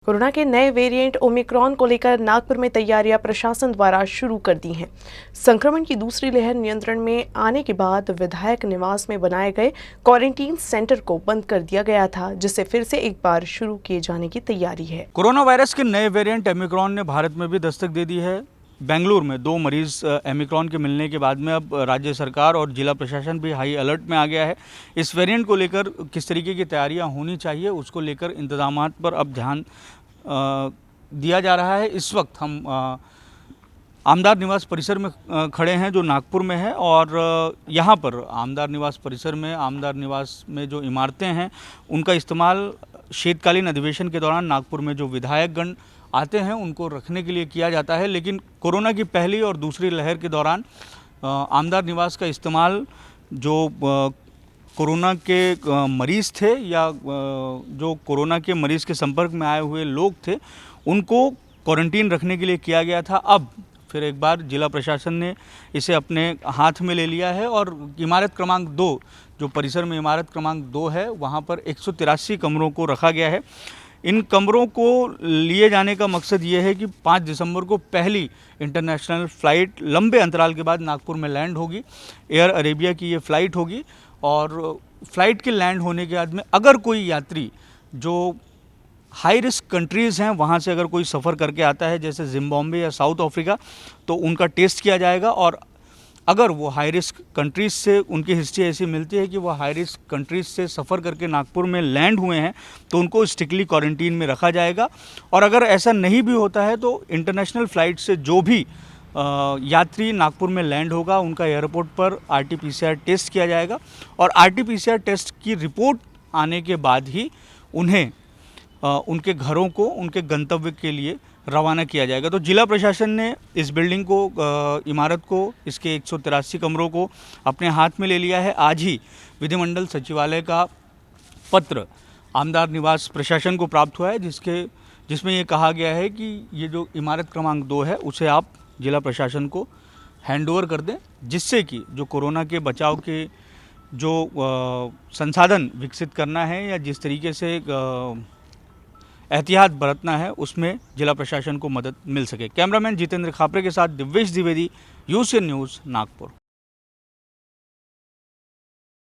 Corona के नए variant Omicron को लेकर नागपुर में तैयारियां प्रशासन द्वारा शुरू कर दी हैं। संक्रमण की दूसरी लहर नियंत्रण में आने के बाद विधायक निवास में बनाए गए क्वारंटीन सेंटर को बंद कर दिया गया था, जिसे फिर से एक बार शुरू किए जाने की तैयारी है। कोरोना वायरस के नए वेरिएंट ओमिक्रॉन ने भारत में भी दस्तक दे दी है। बेंगलुरु में 2 मरीज ओमिक्रॉन के मिलने के बाद में अब राज्य सरकार और जिला प्रशासन भी हाई अलर्ट में आ गया है। इस वेरिएंट को लेकर किस तरीके की तैयारियां होनी चाहिए, उसको लेकर इंतजामात पर अब ध्यान दिया जा रहा है। इस वक्त हम आमदार निवास परिसर में खड़े हैं जो नागपुर में है, और यहाँ पर आमदार निवास परिसर में आमदार निवास में जो इमारतें हैं उनका इस्तेमाल शीतकालीन अधिवेशन के दौरान नागपुर में जो विधायकगण आते हैं उनको रखने के लिए किया जाता है। लेकिन कोरोना की पहली और दूसरी लहर के दौरान आमदार निवास का इस्तेमाल जो कोरोना के मरीज़ थे या जो कोरोना के मरीज़ के संपर्क में आए हुए लोग थे उनको क्वारंटीन रखने के लिए किया गया था। अब फिर एक बार जिला प्रशासन ने इसे अपने हाथ में ले लिया है और इमारत क्रमांक 2, जो परिसर में इमारत क्रमांक 2 है, वहाँ पर 183 कमरों को रखा गया है। इन कमरों को लिए जाने का मकसद ये है कि 5 दिसंबर को पहली इंटरनेशनल फ़्लाइट लंबे अंतराल के बाद नागपुर में लैंड होगी। एयर अरेबिया की ये फ़्लाइट होगी, और फ़्लाइट के लैंड होने के बाद में अगर कोई यात्री जो हाई रिस्क कंट्रीज़ हैं वहाँ से अगर कोई सफ़र करके आता है, जैसे जिम्बाब्वे या साउथ अफ्रीका, तो उनका टेस्ट किया जाएगा। और अगर वो हाई रिस्क कंट्रीज़ से उनकी हिस्ट्री ऐसी मिलती है कि वो हाई रिस्क कंट्रीज़ से सफ़र करके नागपुर में लैंड हुए हैं तो उनको स्ट्रिक्टली क्वारंटीन में रखा जाएगा। और अगर ऐसा नहीं भी होता है तो इंटरनेशनल फ़्लाइट से जो भी यात्री नागपुर में लैंड होगा उनका एयरपोर्ट पर RT-PCR टेस्ट किया जाएगा, और RT-PCR टेस्ट की रिपोर्ट आने के बाद ही उन्हें उनके घरों को उनके गंतव्य के लिए रवाना किया जाएगा। तो जिला प्रशासन ने इस बिल्डिंग को, इमारत को, इसके 183 कमरों को अपने हाथ में ले लिया है। आज ही विधिमंडल सचिवालय का पत्र आमदार निवास प्रशासन को प्राप्त हुआ है, जिसमें ये कहा गया है कि ये जो इमारत क्रमांक 2 है उसे आप जिला प्रशासन को हैंडओवर कर दें, जिससे कि जो कोरोना के बचाव के जो संसाधन विकसित करना है या जिस तरीके से एहतियात बरतना है उसमें जिला प्रशासन को मदद मिल सके। कैमरामैन जितेंद्र खापरे के साथ दिव्येश द्विवेदी, UCN न्यूज़, नागपुर।